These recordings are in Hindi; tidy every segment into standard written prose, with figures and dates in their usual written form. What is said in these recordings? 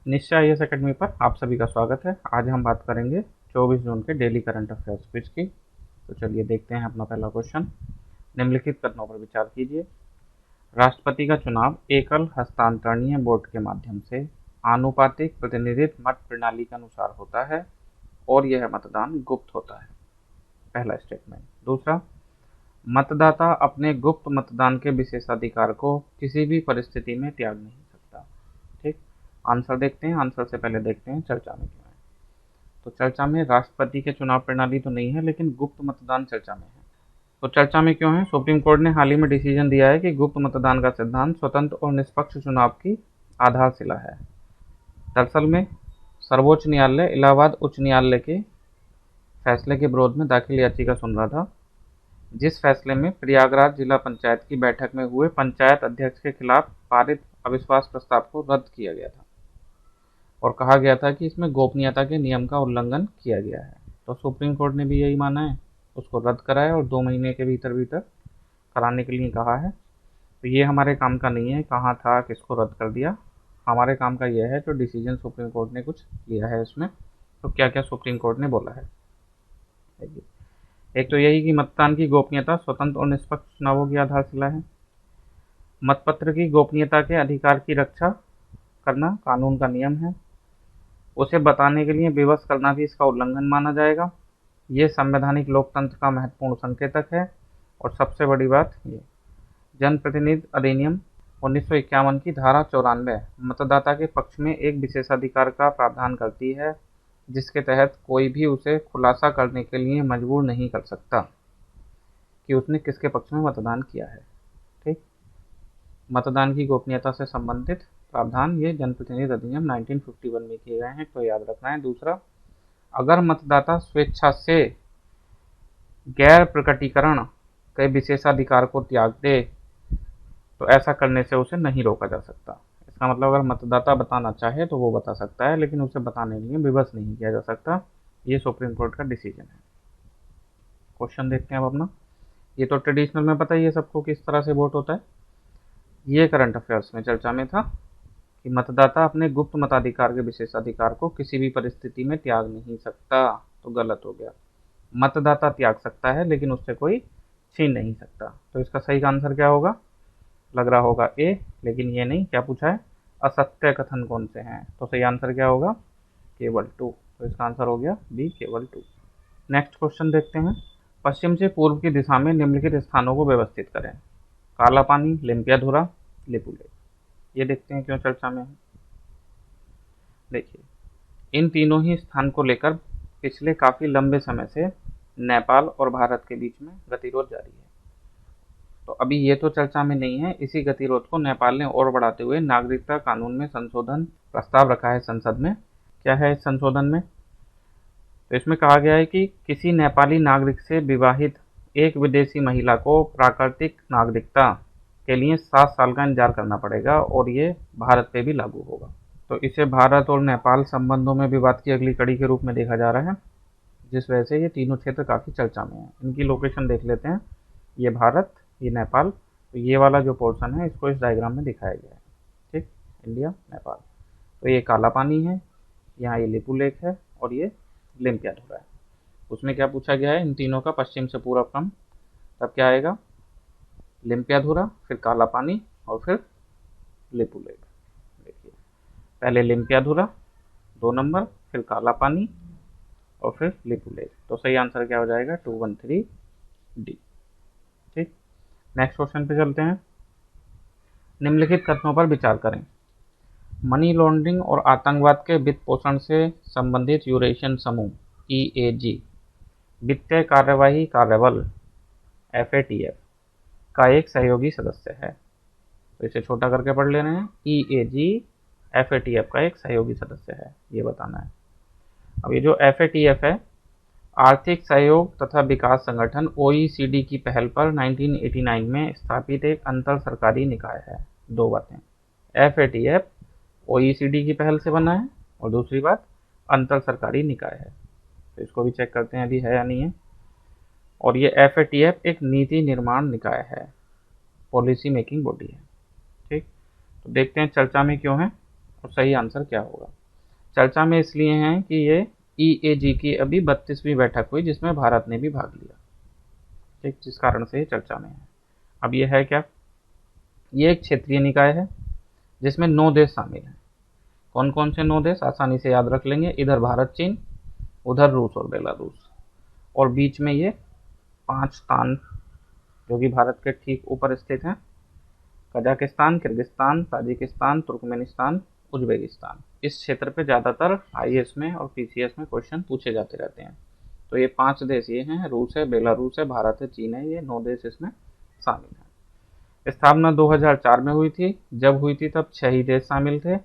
निश्चय आईएएस एकेडमी पर आप सभी का स्वागत है। आज हम बात करेंगे 24 जून के डेली करंट अफेयर्स क्विज की। तो चलिए देखते हैं अपना पहला क्वेश्चन। निम्नलिखित कथनों पर विचार कीजिए। राष्ट्रपति का चुनाव एकल हस्तांतरणीय वोट के माध्यम से आनुपातिक प्रतिनिधित्व मत प्रणाली के अनुसार होता है और यह मतदान गुप्त होता है। पहला स्टेटमेंट। दूसरा, मतदाता अपने गुप्त मतदान के विशेषाधिकार को किसी भी परिस्थिति में त्याग नहीं सकता। ठीक। आंसर देखते हैं। आंसर से पहले देखते हैं चर्चा में क्यों है। तो चर्चा में राष्ट्रपति के चुनाव प्रणाली तो नहीं है, लेकिन गुप्त मतदान चर्चा में है। तो चर्चा में क्यों है? सुप्रीम कोर्ट ने हाल ही में डिसीजन दिया है कि गुप्त मतदान का सिद्धांत स्वतंत्र और निष्पक्ष चुनाव की आधारशिला है। दरअसल में सर्वोच्च न्यायालय इलाहाबाद उच्च न्यायालय के फैसले के विरोध में दाखिल याचिका सुन रहा था, जिस फैसले में प्रयागराज जिला पंचायत की बैठक में हुए पंचायत अध्यक्ष के खिलाफ पारित अविश्वास प्रस्ताव को रद्द किया गया था और कहा गया था कि इसमें गोपनीयता के नियम का उल्लंघन किया गया है। तो सुप्रीम कोर्ट ने भी यही माना है, उसको रद्द करा है और 2 महीने के भीतर भीतर कराने के लिए कहा है। तो ये हमारे काम का नहीं है कहाँ था, किसको रद्द कर दिया। हमारे काम का यह है जो डिसीजन सुप्रीम कोर्ट ने कुछ लिया है इसमें, तो क्या क्या सुप्रीम कोर्ट ने बोला है। एक तो यही कि मतदान की गोपनीयता स्वतंत्र और निष्पक्ष चुनावों की आधारशिला है। मतपत्र की गोपनीयता के अधिकार की रक्षा करना कानून का नियम है। उसे बताने के लिए विवश करना भी इसका उल्लंघन माना जाएगा। ये संवैधानिक लोकतंत्र का महत्वपूर्ण संकेतक है। और सबसे बड़ी बात ये, जनप्रतिनिधि अधिनियम 1951 की धारा 94 मतदाता के पक्ष में एक विशेषाधिकार का प्रावधान करती है, जिसके तहत कोई भी उसे खुलासा करने के लिए मजबूर नहीं कर सकता कि उसने किसके पक्ष में मतदान किया है। ठीक। मतदान की गोपनीयता से संबंधित प्रावधान ये जनप्रतिनिधि अधिनियम 1951 में किए गए हैं, तो याद रखना है। दूसरा, अगर मतदाता स्वेच्छा से गैर प्रकटीकरण के विशेषाधिकार को त्याग दे तो ऐसा करने से उसे नहीं रोका जा सकता। इसका मतलब अगर मतदाता बताना चाहे तो वो बता सकता है, लेकिन उसे बताने के लिए विवश नहीं किया जा सकता। ये सुप्रीम कोर्ट का डिसीजन है। क्वेश्चन देखते हैं अब अपना। ये तो ट्रेडिशनल में पता ही है सबको किस तरह से वोट होता है। ये करंट अफेयर्स में चर्चा में था कि मतदाता अपने गुप्त मताधिकार के विशेषाधिकार को किसी भी परिस्थिति में त्याग नहीं सकता। तो गलत हो गया। मतदाता त्याग सकता है लेकिन उससे कोई छीन नहीं सकता। तो इसका सही आंसर क्या होगा? लग रहा होगा ए, लेकिन ये नहीं। क्या पूछा है? असत्य कथन कौन से हैं? तो सही आंसर क्या होगा? केवल 2। तो इसका आंसर हो गया बी, केवल 2। नेक्स्ट क्वेश्चन देखते हैं। पश्चिम से पूर्व की दिशा में निम्नलिखित स्थानों को व्यवस्थित करें। काला पानी, लिम्पियाधुरा, लिपुलेख। ये देखते हैं क्यों चर्चा में है। देखिए, इन तीनों ही स्थान को लेकर पिछले काफी लंबे समय से नेपाल और भारत के बीच में गतिरोध जारी है। तो अभी ये तो चर्चा में नहीं है। इसी गतिरोध को नेपाल ने और बढ़ाते हुए नागरिकता कानून में संशोधन प्रस्ताव रखा है संसद में। क्या है इस संशोधन में? तो इसमें कहा गया है कि किसी नेपाली नागरिक से विवाहित एक विदेशी महिला को प्राकृतिक नागरिकता के लिए 7 साल का इंतजार करना पड़ेगा और ये भारत पे भी लागू होगा। तो इसे भारत और नेपाल संबंधों में विवाद की अगली कड़ी के रूप में देखा जा रहा है, जिस वजह से ये तीनों क्षेत्र काफ़ी चर्चा में है। इनकी लोकेशन देख लेते हैं। ये भारत, ये नेपाल। तो ये वाला जो पोर्शन है इसको इस डायग्राम में दिखाया गया है। ठीक, इंडिया, नेपाल। तो ये काला पानी है, यहाँ ये लिपुलेख है और ये लिम्पियाधुरा है। उसमें क्या पूछा गया है? इन तीनों का पश्चिम से पूर्व क्रम। तब क्या आएगा? लिम्पियाधुरा, फिर काला पानी और फिर लिपुलेख। देखिए, पहले लिम्पियाधुरा 2 नंबर, फिर काला पानी और फिर लिपुलेख। तो सही आंसर क्या हो जाएगा? 213 डी। ठीक। नेक्स्ट क्वेश्चन पे चलते हैं। निम्नलिखित कथनों पर विचार करें। मनी लॉन्ड्रिंग और आतंकवाद के वित्त पोषण से संबंधित यूरेशियन समूह EAG वित्तीय कार्यवाही कार्यबल FATF का एक सहयोगी सदस्य है। तो इसे छोटा करके पढ़ ले रहे हैं। EAG FATF का एक सहयोगी सदस्य है, ये बताना है। अब ये जो FATF है, आर्थिक सहयोग तथा विकास संगठन OECD की पहल पर 1989 में स्थापित एक अंतर सरकारी निकाय है। 2 बातें, FATF OECD की पहल से बना है और दूसरी बात अंतर सरकारी निकाय है। तो इसको भी चेक करते हैं अभी है या नहीं है। और ये FATF एक नीति निर्माण निकाय है, पॉलिसी मेकिंग बॉडी है। ठीक। तो देखते हैं चर्चा में क्यों है और सही आंसर क्या होगा? चर्चा में इसलिए हैं कि ये EAG की अभी 32वीं बैठक हुई जिसमें भारत ने भी भाग लिया, ठीक, जिस कारण से ये चर्चा में है। अब ये है क्या? ये एक क्षेत्रीय निकाय है जिसमें 9 देश शामिल हैं। कौन कौन से 9 देश? आसानी से याद रख लेंगे, इधर भारत चीन, उधर रूस और बेलारूस, और बीच में ये 5 स्थान जो कि भारत के ठीक ऊपर स्थित हैं, Kazakhstan, Kyrgyzstan, Tajikistan, Turkmenistan, Uzbekistan. इस क्षेत्र पे ज़्यादातर IAS में और PCS में क्वेश्चन पूछे जाते रहते हैं। तो ये 5 देश ये हैं, रूस है, बेलारूस है, भारत है, चीन है, ये 9 देश इसमें शामिल हैं। स्थापना 2004 में हुई थी। जब हुई थी तब 6 ही देश शामिल थे,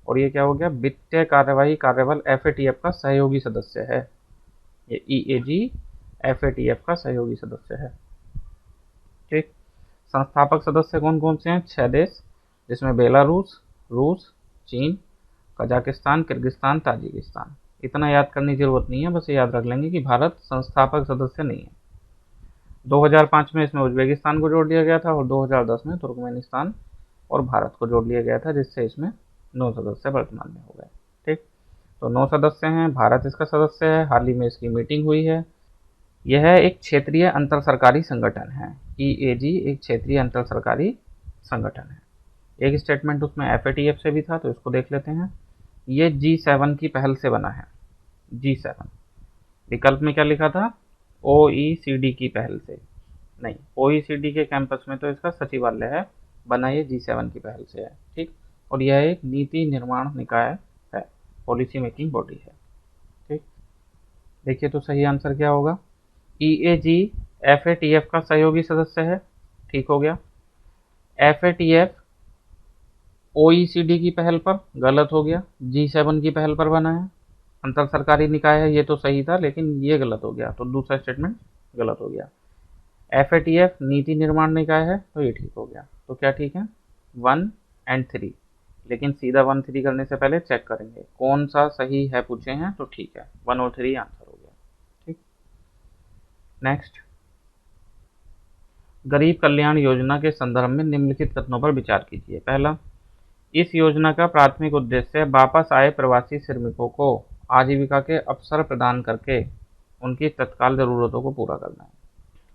और ये क्या हो गया? वित्तीय कार्यवाही कार्यबल FATF का सहयोगी सदस्य है। ये EAG FATF का सहयोगी सदस्य है, ठीक। संस्थापक सदस्य कौन कौन से हैं? 6 देश, जिसमें बेलारूस, रूस, चीन, कजाकिस्तान, किर्गिस्तान, ताजिकिस्तान। इतना याद करने की जरूरत नहीं है, बस ये याद रख लेंगे कि भारत संस्थापक सदस्य नहीं है। 2005 में इसमें उज्बेकिस्तान को जोड़ दिया गया था, और 2010 में तुर्कमेनिस्तान और भारत को जोड़ लिया गया था, जिससे इसमें 9 सदस्य वर्तमान में हो गए, ठीक। तो 9 सदस्य हैं, भारत इसका सदस्य है, हाल ही में इसकी मीटिंग हुई है। यह एक क्षेत्रीय अंतर सरकारी संगठन है। EAG एक क्षेत्रीय अंतर सरकारी संगठन है। एक स्टेटमेंट उसमें FATF से भी था, तो इसको देख लेते हैं। ये G7 की पहल से बना है। G7 विकल्प में क्या लिखा था? OECD की पहल से नहीं, OECD के कैंपस में तो इसका सचिवालय है, बना ये G7 की पहल से है, ठीक। और यह एक नीति निर्माण निकाय है, पॉलिसी मेकिंग बॉडी है, ठीक। देखिए तो सही आंसर क्या होगा? EAG FATF का सहयोगी सदस्य है, ठीक हो गया। FATF OECD की पहल पर, गलत हो गया। G7 की पहल पर बना है, अंतर सरकारी निकाय है, ये तो सही था, लेकिन ये गलत हो गया, तो दूसरा स्टेटमेंट गलत हो गया। FATF नीति निर्माण निकाय है, तो ये ठीक हो गया। तो क्या ठीक है? 1 और 3, लेकिन सीधा 1 3 करने से पहले चेक करेंगे कौन सा सही है, पूछे हैं तो ठीक है, 1 और 3 आंसर हो गया, ठीक। नेक्स्ट, गरीब कल्याण योजना के संदर्भ में निम्नलिखित कथनों पर विचार कीजिए। पहला, इस योजना का प्राथमिक उद्देश्य वापस आए प्रवासी श्रमिकों को आजीविका के अवसर प्रदान करके उनकी तत्काल जरूरतों को पूरा करना है।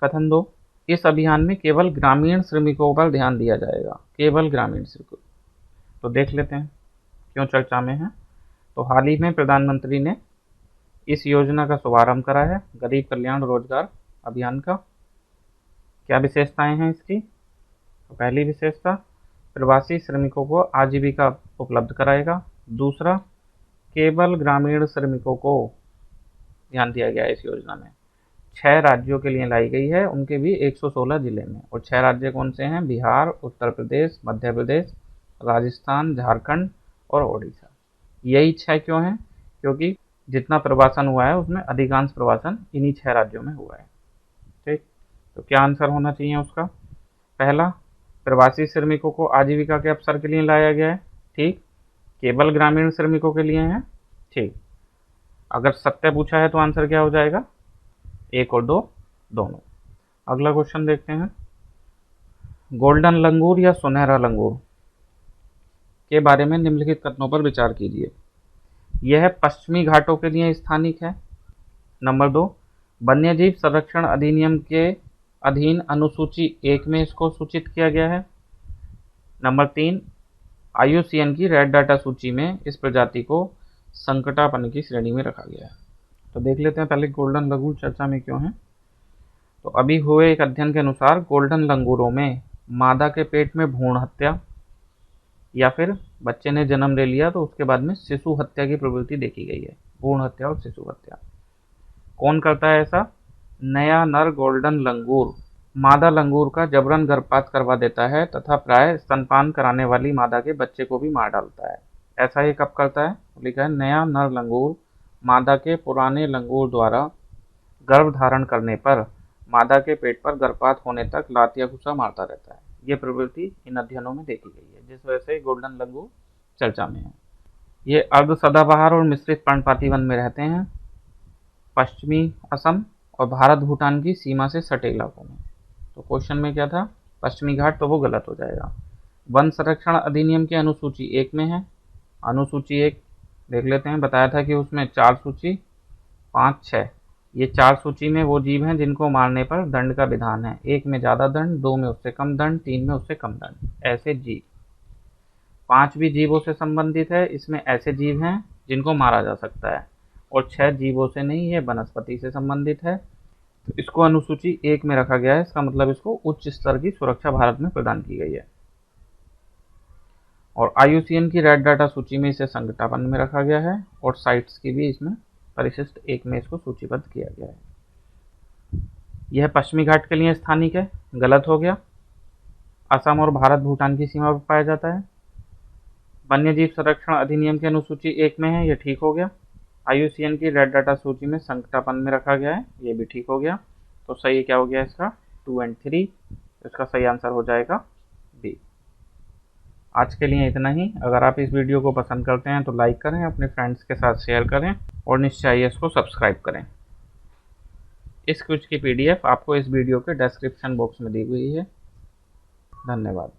कथन 2, इस अभियान में केवल ग्रामीण श्रमिकों पर ध्यान दिया जाएगा, केवल ग्रामीण श्रमिकों। तो देख लेते हैं क्यों चर्चा में है। तो हाल ही में प्रधानमंत्री ने इस योजना का शुभारंभ करा है, गरीब कल्याण रोजगार अभियान का। क्या विशेषताएं हैं इसकी? तो पहली विशेषता, प्रवासी श्रमिकों को आजीविका उपलब्ध कराएगा। दूसरा, केवल ग्रामीण श्रमिकों को ध्यान दिया गया है इस योजना में। 6 राज्यों के लिए लाई गई है, उनके भी 116 जिले में। और 6 राज्य कौन से हैं? बिहार, उत्तर प्रदेश, मध्य प्रदेश, राजस्थान, झारखंड और ओडिशा। यही 6 क्यों हैं? क्योंकि जितना प्रवासन हुआ है उसमें अधिकांश प्रवासन इन्हीं 6 राज्यों में हुआ है, ठीक। तो क्या आंसर होना चाहिए उसका? पहला, प्रवासी श्रमिकों को आजीविका के अवसर के लिए लाया गया है, ठीक। केवल ग्रामीण श्रमिकों के लिए है, ठीक। अगर सत्य पूछा है तो आंसर क्या हो जाएगा? 1 और 2 दोनों। अगला क्वेश्चन देखते हैं। गोल्डन लंगूर या सुनहरा लंगूर के बारे में निम्नलिखित कथनों पर विचार कीजिए। यह पश्चिमी घाटों के लिए स्थानिक है। नंबर 2, वन्यजीव संरक्षण अधिनियम के अधीन अनुसूची 1 में इसको सूचित किया गया है। नंबर 3, IUCN की रेड डाटा सूची में इस प्रजाति को संकटापन्न की श्रेणी में रखा गया है। तो देख लेते हैं पहले गोल्डन लंगूर चर्चा में क्यों है। तो अभी हुए एक अध्ययन के अनुसार गोल्डन लंगूरों में मादा के पेट में भ्रूण हत्या या फिर बच्चे ने जन्म ले लिया तो उसके बाद में शिशु हत्या की प्रवृत्ति देखी गई है। भ्रूण हत्या और शिशु हत्या कौन करता है ऐसा? नया नर गोल्डन लंगूर मादा लंगूर का जबरन गर्भपात करवा देता है तथा प्राय स्तनपान कराने वाली मादा के बच्चे को भी मार डालता है। ऐसा ये कब करता है? लिखा है नया नर लंगूर मादा के पुराने लंगूर द्वारा गर्भ धारण करने पर मादा के पेट पर गर्भपात होने तक लात या घुसा मारता रहता है। ये प्रवृत्ति इन अध्ययनों में देखी गई है, जिस वजह से गोल्डन लंगूर चर्चा में है। ये अर्ध सदाबहार और मिश्रित पर्णपाती वन में रहते हैं, पश्चिमी असम और भारत भूटान की सीमा से सटे इलाकों में। तो क्वेश्चन में क्या था? पश्चिमी घाट, तो वो गलत हो जाएगा। वन संरक्षण अधिनियम के अनुसूची 1 में है, अनुसूची 1 देख लेते हैं। बताया था कि उसमें 4 सूची, 5, 6। ये 4 सूची में वो जीव हैं जिनको मारने पर दंड का विधान है। 1 में ज़्यादा दंड, 2 में उससे कम दंड, 3 में उससे कम दंड, ऐसे जीव। 5 भी जीवों से संबंधित है। इसमें ऐसे जीव हैं जिनको मारा जा सकता है, और 6 जीवों से नहीं, ये वनस्पति से संबंधित है। तो इसको अनुसूची 1 में रखा गया है। इसका मतलब इसको उच्च स्तर की सुरक्षा भारत में प्रदान की गई है। और IUCN की रेड डाटा सूची में इसे संकटा वन में रखा गया है, और साइट्स की भी इसमें परिशिष्ट 1 में इसको सूचीबद्ध किया गया है। यह पश्चिमी घाट के लिए स्थानिक है, गलत हो गया। असम और भारत भूटान की सीमा पर पाया जाता है। वन्यजीव संरक्षण अधिनियम की अनुसूची 1 में है, यह ठीक हो गया। IUCN की रेड डाटा सूची में संकटापन में रखा गया है, ये भी ठीक हो गया। तो सही क्या हो गया इसका? 2 और 3। इसका सही आंसर हो जाएगा बी। आज के लिए इतना ही। अगर आप इस वीडियो को पसंद करते हैं तो लाइक करें, अपने फ्रेंड्स के साथ शेयर करें, और निश्चय इसको सब्सक्राइब करें। इस क्विज की PDF आपको इस वीडियो के डिस्क्रिप्शन बॉक्स में दी हुई है। धन्यवाद।